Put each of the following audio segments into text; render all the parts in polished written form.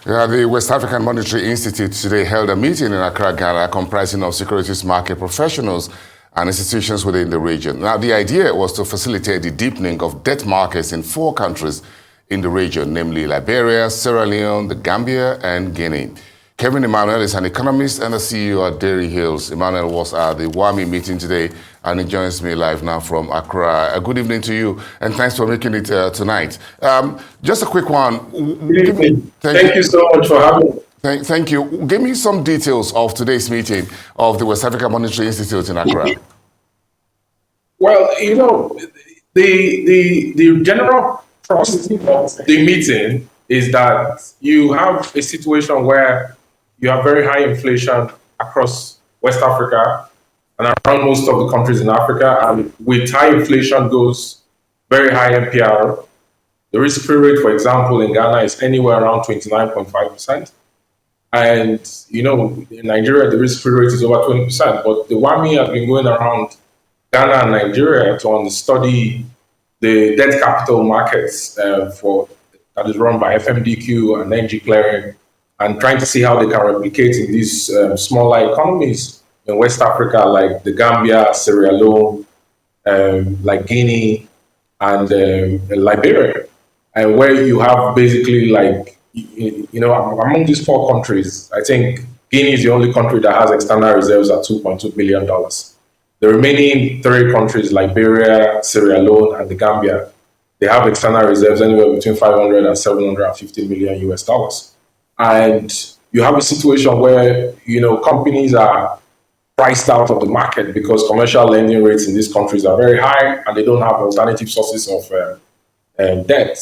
Yeah, the West African Monetary Institute today held a meeting in Accra, Ghana, comprising of securities market professionals and institutions within the region. Now, the idea was to facilitate the deepening of debt markets in 4 countries in the region, namely Liberia, Sierra Leone, the Gambia, and Guinea. Kelvin Emmanuel is an economist and a CEO at Dairy Hills. Emmanuel was at the WAMI meeting today, and he joins me live now from Accra. Good evening to you, and thanks for making it tonight. Just a quick one. Thank you so much for having me. Thank you. Give me some details of today's meeting of the West African Monetary Institute in Accra. Well, the general process of the meeting is that you have a situation where you have very high inflation across West Africa and around most of the countries in Africa. And with high inflation goes very high NPR. The risk-free rate, for example, in Ghana is anywhere around 29.5%. And, in Nigeria, the risk-free rate is over 20%. But the WAMI has been going around Ghana and Nigeria to study the debt capital markets that is run by FMDQ and NG Clearing, and trying to see how they can replicate in these smaller economies in West Africa, like the Gambia, Sierra Leone, like Guinea, and Liberia, and where you have basically among these 4 countries, I think Guinea is the only country that has external reserves at $2.2 billion. The remaining 3 countries, Liberia, Sierra Leone, and the Gambia, they have external reserves anywhere between 500 and 750 million US dollars. And you have a situation where, companies are priced out of the market because commercial lending rates in these countries are very high and they don't have alternative sources of debt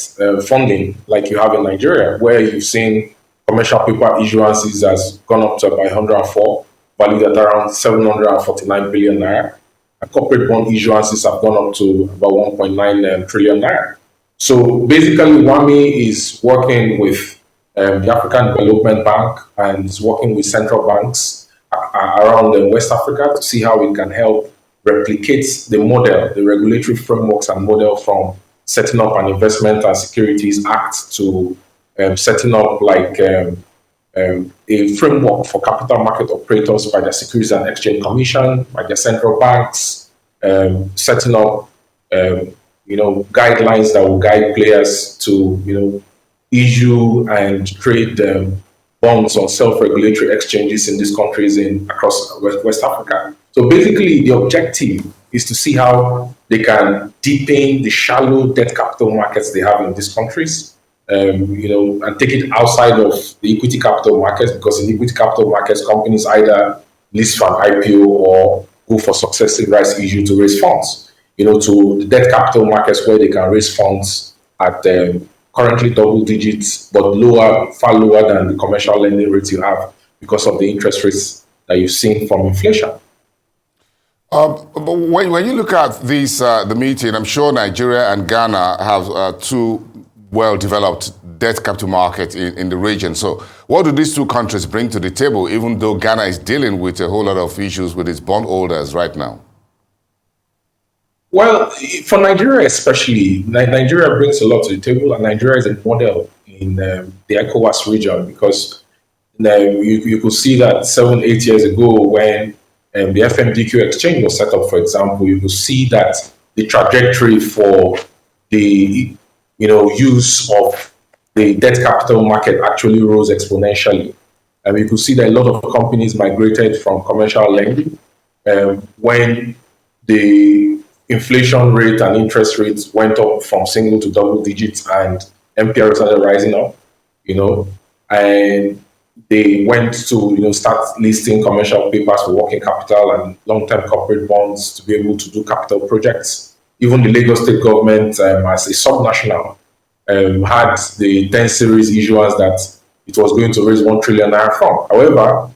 funding like you have in Nigeria, where you've seen commercial paper issuances has gone up to about 104, valued at around 749 billion naira. And corporate bond issuances have gone up to about 1.9 trillion naira. So basically, WAMI is working with the African Development Bank and is working with central banks around West Africa to see how we can help replicate the model, the regulatory frameworks and model from setting up an Investment and Securities Act to setting up a framework for capital market operators by the Securities and Exchange Commission, by the central banks, setting up guidelines that will guide players to issue and trade bonds on self-regulatory exchanges in these countries across West Africa. So basically, the objective is to see how they can deepen the shallow debt capital markets they have in these countries, and take it outside of the equity capital markets, because in equity capital markets, companies either list for an IPO or go for successive rights issue to raise funds, to the debt capital markets where they can raise funds at currently double digits, but far lower than the commercial lending rates you have because of the interest rates that you've seen from inflation. But when you look at the meeting, I'm sure Nigeria and Ghana have 2 well-developed debt capital markets in the region. So what do these 2 countries bring to the table, even though Ghana is dealing with a whole lot of issues with its bondholders right now? Well, for Nigeria especially, Nigeria brings a lot to the table, and Nigeria is a model in the ECOWAS region, because you could see that 7-8 years ago when the FMDQ exchange was set up, for example, you could see that the trajectory for the use of the debt capital market actually rose exponentially. And we could see that a lot of companies migrated from commercial lending when the inflation rate and interest rates went up from single to double digits and NPR started rising up, and they went to start listing commercial papers for working capital and long-term corporate bonds to be able to do capital projects. Even the Lagos state government, as a subnational, had the 10 series issuance that it was going to raise 1 trillion naira from. However,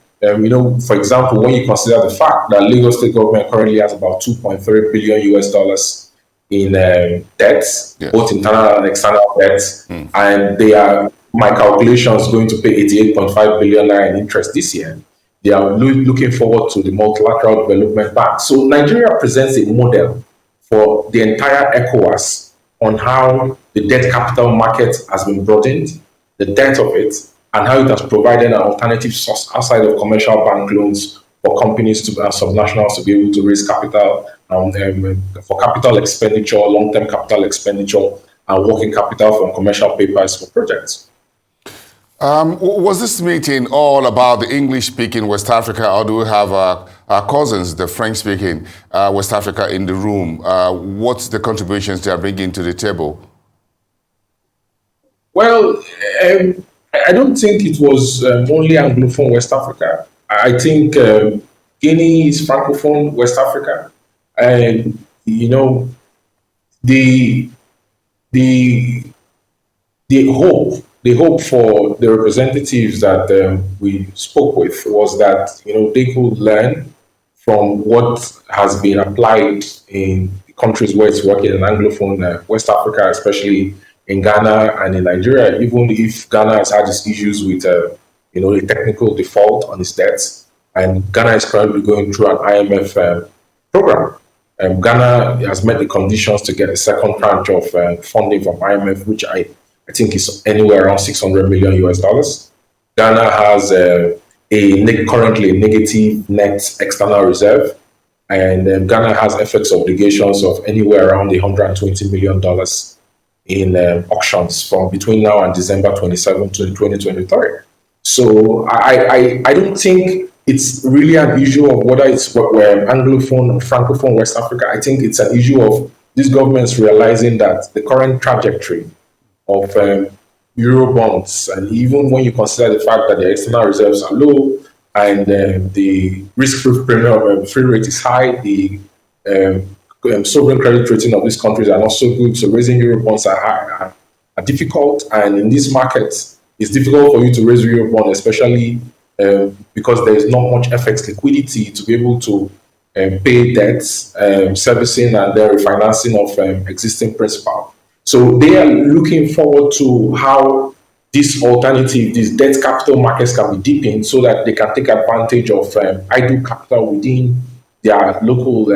for example, when you consider the fact that Lagos state government currently has about 2.3 billion US dollars in debts, yes, both internal and external debts, and they are, my calculations, going to pay 88.5 billion naira in interest this year. They are looking forward to the multilateral development bank. So Nigeria presents a model for the entire ECOWAS on how the debt capital market has been broadened, the depth of it, and how it has provided an alternative source outside of commercial bank loans for companies to subnationals to be able to raise capital for capital expenditure, long-term capital expenditure, and working capital from commercial papers for projects. Was this meeting all about the English-speaking West Africa, or do we have our cousins, the French-speaking West Africa, in the room? What's the contributions they are bringing to the table? Well, I don't think it was only Anglophone West Africa. I think Guinea is Francophone West Africa, and you know, the hope for the representatives that we spoke with was that they could learn from what has been applied in countries where it's working in Anglophone West Africa, especially in Ghana and in Nigeria. Even if Ghana has had its issues with a technical default on its debts, and Ghana is currently going through an IMF program. Ghana has met the conditions to get a second tranche of funding from IMF, which I think is anywhere around $600 million US. Ghana has currently a negative net external reserve, and Ghana has FX obligations of anywhere around $120 million in auctions from between now and December 27 to 2023. So I don't think it's really an issue of whether it's Anglophone or Francophone West Africa. I think it's an issue of these governments realizing that the current trajectory of Eurobonds, and even when you consider the fact that the external reserves are low and the risk-free premium free rate is high, the sovereign credit rating of these countries are not so good, so raising Eurobonds are difficult. And in this market, it's difficult for you to raise Eurobond, especially because there is not much FX liquidity to be able to pay debts, servicing, and the refinancing of existing principal. So they are looking forward to how these debt capital markets can be deepened so that they can take advantage of idle capital within their local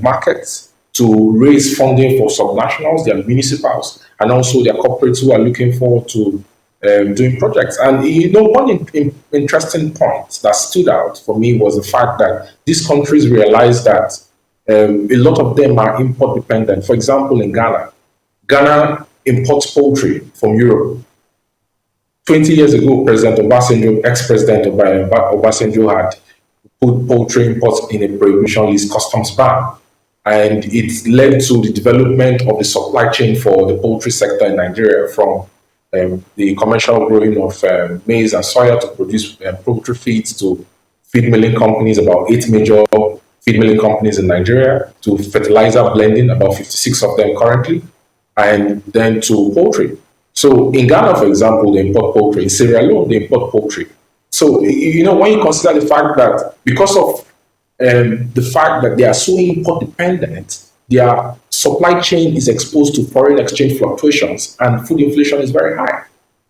markets to raise funding for subnationals, their municipals, and also their corporates who are looking forward to doing projects. And one interesting point that stood out for me was the fact that these countries realized that a lot of them are import dependent. For example, in Ghana imports poultry from Europe. 20 years ago, ex-president Obasanjo had put poultry imports in a prohibition list customs ban. And it led to the development of the supply chain for the poultry sector in Nigeria, from the commercial growing of maize and soya to produce poultry feeds, to feed milling companies, about 8 major feed milling companies in Nigeria, to fertilizer blending, about 56 of them currently, and then to poultry. So in Ghana, for example, they import poultry. In Sierra Leone, they import poultry. So, when you consider the fact that because of the fact that they are so import dependent, their supply chain is exposed to foreign exchange fluctuations, and food inflation is very high.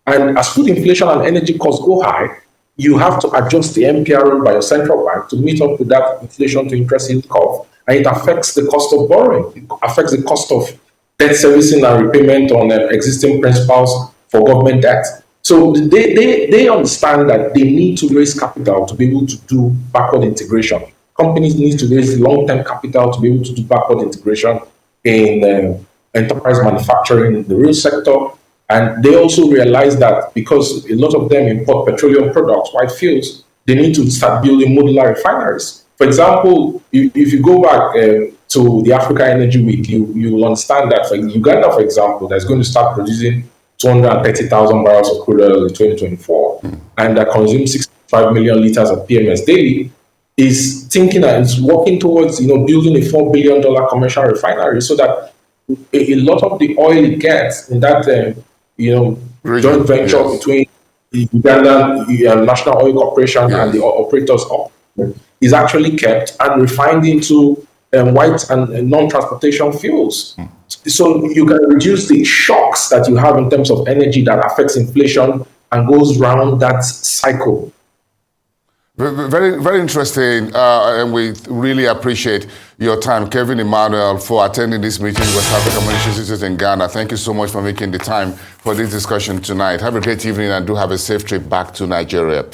And as food inflation and energy costs go high, you have to adjust the MPR rate by your central bank to meet up with that inflation to interest yield curve, and it affects the cost of borrowing. It affects the cost of debt servicing and repayment on existing principals for government debt. So they understand that they need to raise capital to be able to do backward integration. Companies need to raise long-term capital to be able to do backward integration in enterprise manufacturing in the real sector. And they also realize that because a lot of them import petroleum products, white fuels, they need to start building modular refineries. For example, if you go back to the Africa Energy Week, you will understand that for Uganda, for example, that's going to start producing 230,000 barrels of crude oil in 2024, and that consumes 65 million liters of PMS daily, is thinking and is working towards building a $4 billion commercial refinery so that a lot of the oil it gets in that joint venture between the Ugandan National Oil Corporation and the operators is actually kept and refined into white and non-transportation fuels. So you can reduce the shocks that you have in terms of energy that affects inflation and goes round that cycle. Very, very interesting, and we really appreciate your time, Kelvin Emmanuel, for attending this meeting with West African Monetary Institute in Ghana. Thank you so much for making the time for this discussion tonight. Have a great evening and do have a safe trip back to Nigeria.